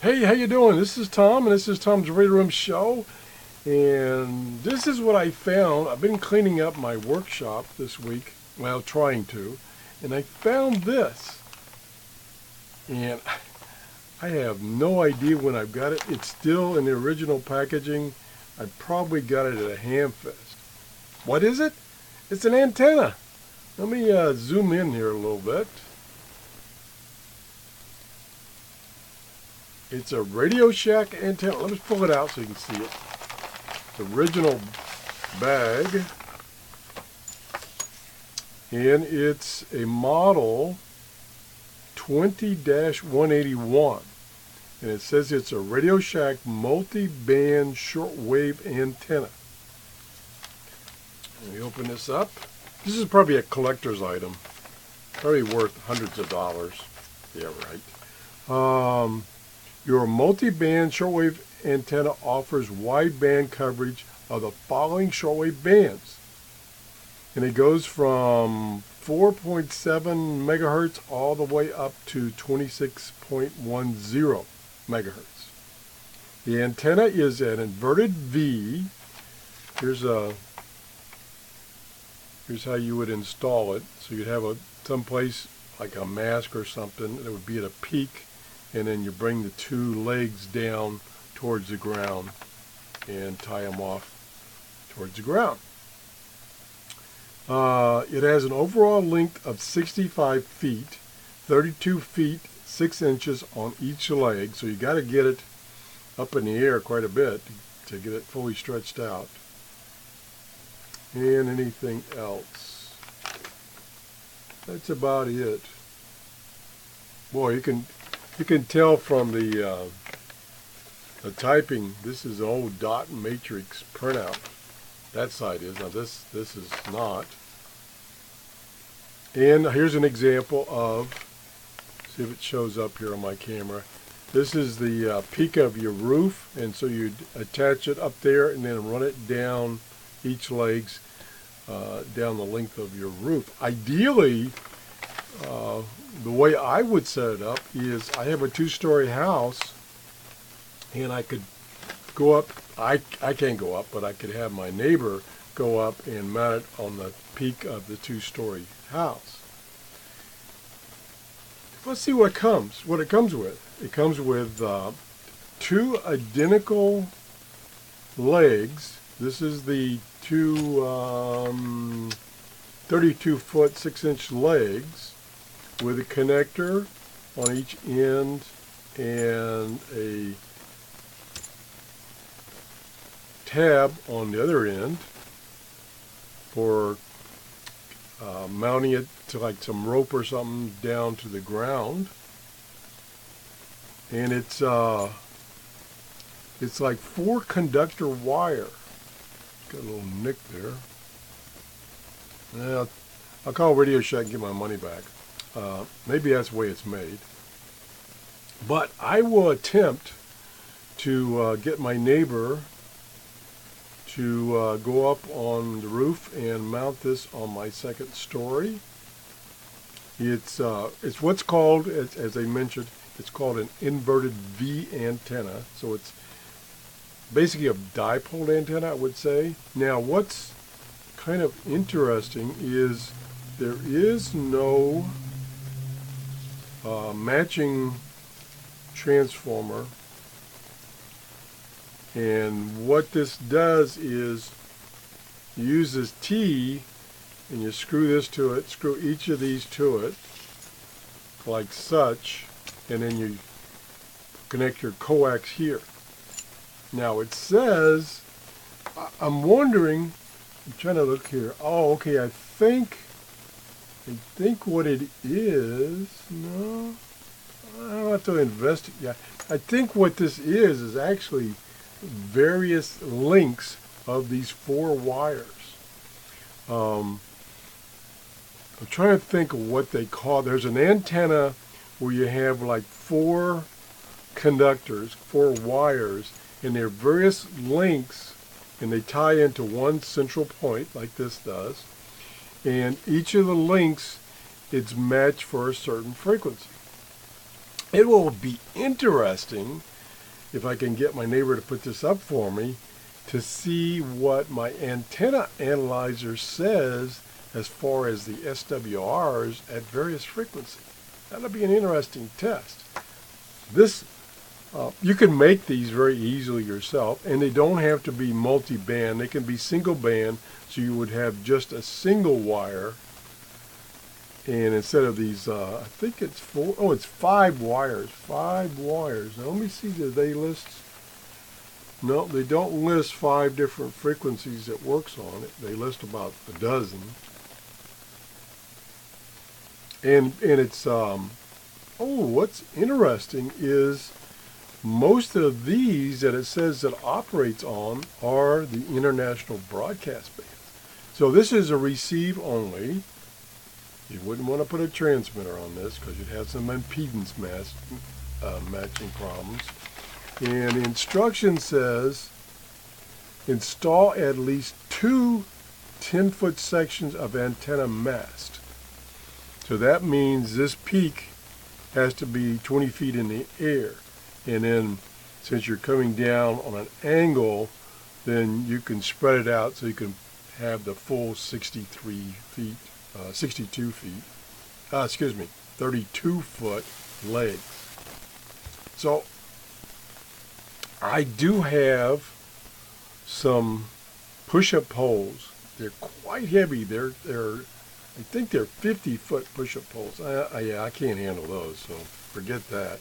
Hey, how you doing? This is Tom, and this is Tom's Radio Room Show. And this is what I found. I've been cleaning up my workshop this week. Well, trying to. And I found this. And I have no idea when I've got it. It's still in the original packaging. I probably got it at a ham fest. What is it? It's an antenna. Let me zoom in here a little bit. It's a Radio Shack antenna. Let me pull it out so you can see it. The original bag. And it's a model 20-181. And it says it's a Radio Shack multi-band shortwave antenna. Let me open this up. This is probably a collector's item. Probably worth hundreds of dollars. Yeah, right. Your multi-band shortwave antenna offers wide band coverage of the following shortwave bands. And it goes from 4.7 megahertz all the way up to 26.10 megahertz. The antenna is an inverted V. Here's how you would install it. So you'd have someplace like a mast or something that would be at a peak, and then you bring the two legs down towards the ground and tie them off towards the ground. It has an overall length of 65 feet, 32 feet 6 inches on each leg, so you got to get it up in the air quite a bit to get it fully stretched out. And anything else? That's about it. Boy, you can tell from the typing. This is an old dot matrix printout. That side is. Now this is not. And here's an example of, see if it shows up here on my camera. This is the peak of your roof, and so you'd attach it up there and then run it down each legs down the length of your roof. Ideally, the way I would set it up is I have a 2-story house, and I could go up. I can't go up, but I could have my neighbor go up and mount it on the peak of the 2-story house. Let's see what it comes with. It comes with 2 identical legs. This is the two 32-foot 6-inch legs with a connector on each end and a tab on the other end for mounting it to like some rope or something down to the ground. And it's like 4 conductor wire. Got a little nick there. Yeah, I'll call Radio Shack and get my money back. Maybe that's the way it's made. But I will attempt to get my neighbor to go up on the roof and mount this on my 2nd story. It's what's called, as I mentioned, it's called an inverted V antenna. So it's basically a dipole antenna, I would say. Now, what's kind of interesting is there is no matching transformer. And what this does is you use this T and you screw this to it, screw each of these to it like such, and then you connect your coax here. Now it says, I'm wondering, I'm trying to look here. Oh, okay, I think what it is, no, I don't have to investigate. Yeah, I think what this is actually various links of these 4 wires. I'm trying to think of what they call. There's an antenna where you have like 4 conductors, 4 wires, and they're various links, and they tie into one central point like this does. And each of the links, it's matched for a certain frequency. It will be interesting if I can get my neighbor to put this up for me, to see what my antenna analyzer says as far as the SWRs at various frequencies. That'll be an interesting test. This, you can make these very easily yourself, and they don't have to be multi-band. They can be single band, so you would have just a single wire. And instead of these, I think it's it's 5 wires. 5 wires. Now let me see, do they list? No, they don't list 5 different frequencies it works on. They list about a dozen. And it's, what's interesting is most of these that it says it operates on are the international broadcast bands. So this is a receive only. You wouldn't want to put a transmitter on this because you'd have some impedance matching problems. And the instruction says install at least 2 10-foot sections of antenna mast. So that means this peak has to be 20 feet in the air. And then since you're coming down on an angle, then you can spread it out so you can have the full 62 feet, 32-foot legs. So I do have some push-up poles. They're quite heavy. I think they're 50-foot push-up poles. Yeah, I can't handle those, so forget that.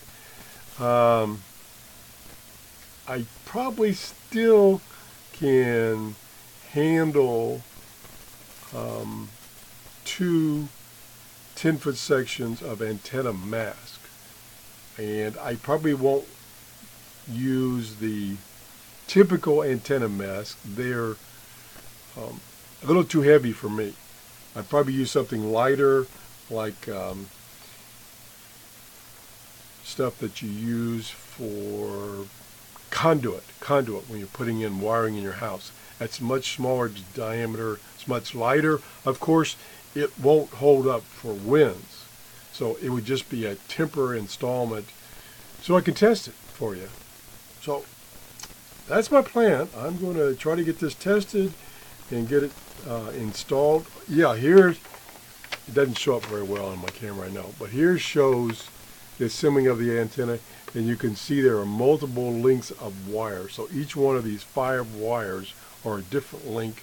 I probably still can handle 2 10-foot sections of antenna mask, and I probably won't use the typical antenna mask. They're a little too heavy for me. I'd probably use something lighter, like stuff that you use for conduit when you're putting in wiring in your house. That's much smaller diameter. It's much lighter. Of course, it won't hold up for winds, so it would just be a temporary installment so I can test it for you. So that's my plan. I'm going to try to get this tested and get it installed. Yeah, here, it doesn't show up very well on my camera, I know, but here shows the assembling of the antenna, and you can see there are multiple lengths of wire. So each one of these 5 wires are a different length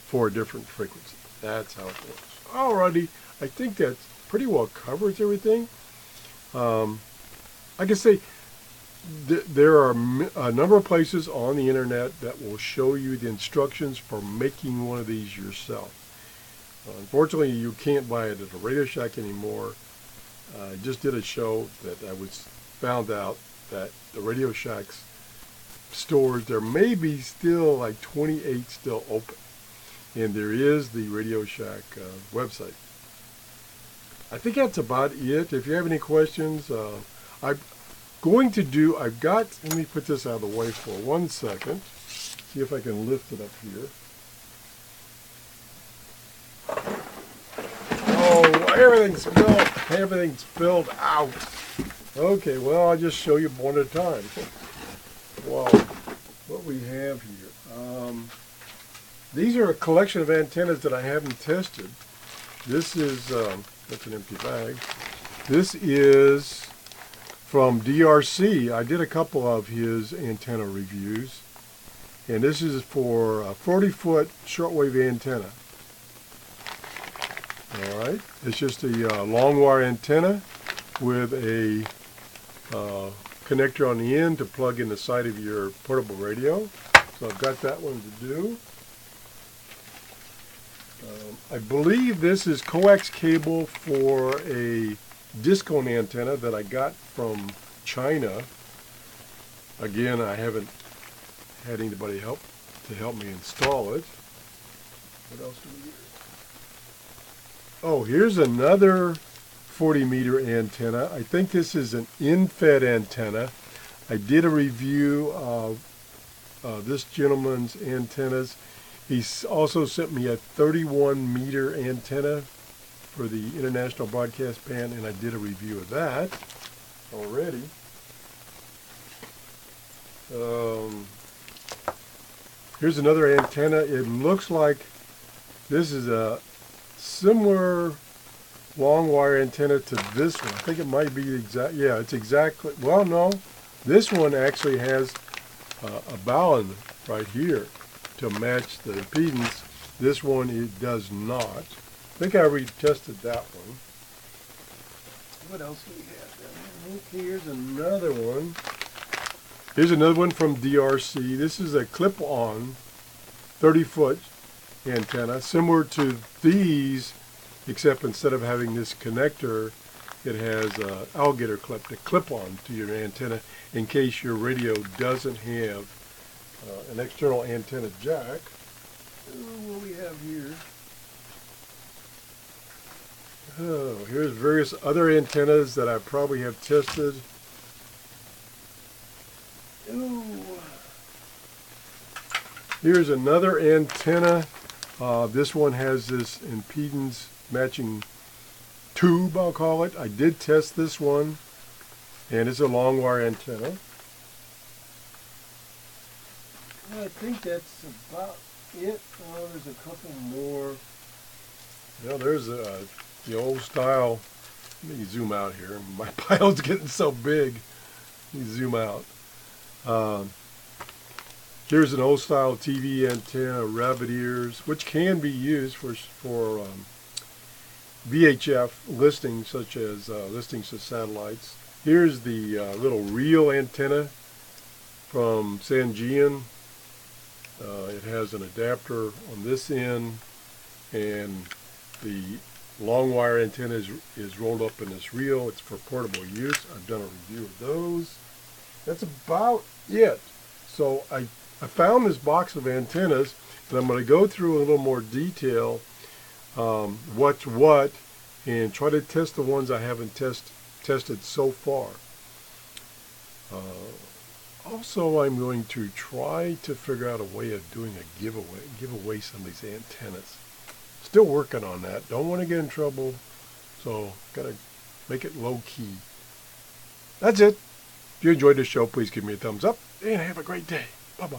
for a different frequency. That's how it works. Alrighty, I think that pretty well covers everything. I can say there are a number of places on the internet that will show you the instructions for making one of these yourself. Unfortunately, you can't buy it at a Radio Shack anymore. I just did a show that I found out that the Radio Shack's stores, there may be still like 28 still open. And there is the Radio Shack website. I think that's about it. If you have any questions, let me put this out of the way for 1 second. See if I can lift it up here. Oh, everything's spilled out. Okay, well, I'll just show you one at a time. Well, what we have here. These are a collection of antennas that I haven't tested. This is, that's an empty bag. This is from DRC. I did a couple of his antenna reviews. And this is for a 40-foot shortwave antenna. Alright, it's just a long wire antenna with a connector on the end to plug in the side of your portable radio. So I've got that one to do. I believe this is coax cable for a discone antenna that I got from China. Again, I haven't had anybody help me install it. What else do we get? Oh, here's another 40-meter antenna. I think this is an in-fed antenna. I did a review of this gentleman's antennas. He also sent me a 31-meter antenna for the International Broadcast Band, and I did a review of that already. Here's another antenna. It looks like this is a similar long wire antenna to this one. I think it might be the exact, yeah, it's exactly, well, no. This one actually has a balun right here to match the impedance. This one, it does not. I think I retested that one. What else do we have down here? Okay, here's another one. Here's another one from DRC. This is a clip-on 30-foot antenna, similar to these, except instead of having this connector, it has an alligator clip to clip on to your antenna in case your radio doesn't have an external antenna jack. What do we have here? Oh, here's various other antennas that I probably have tested. Oh. Here's another antenna. This one has this impedance matching tube, I'll call it. I did test this one, and it's a long wire antenna. I think that's about it. Oh, there's a couple more. Well, there's the old style. Let me zoom out here. My pile's getting so big. Let me zoom out. Here's an old style TV antenna, rabbit ears, which can be used for VHF listings, such as listings to satellites. Here's the little reel antenna from Sangean. It has an adapter on this end, and the long wire antenna is rolled up in this reel. It's for portable use. I've done a review of those. That's about it. So I found this box of antennas, and I'm going to go through a little more detail, what's what, and try to test the ones I haven't tested so far. Also, I'm going to try to figure out a way of doing a giveaway, give away some of these antennas. Still working on that. Don't want to get in trouble, so gotta make it low key. That's it. If you enjoyed this show, please give me a thumbs up and have a great day. Bye-bye.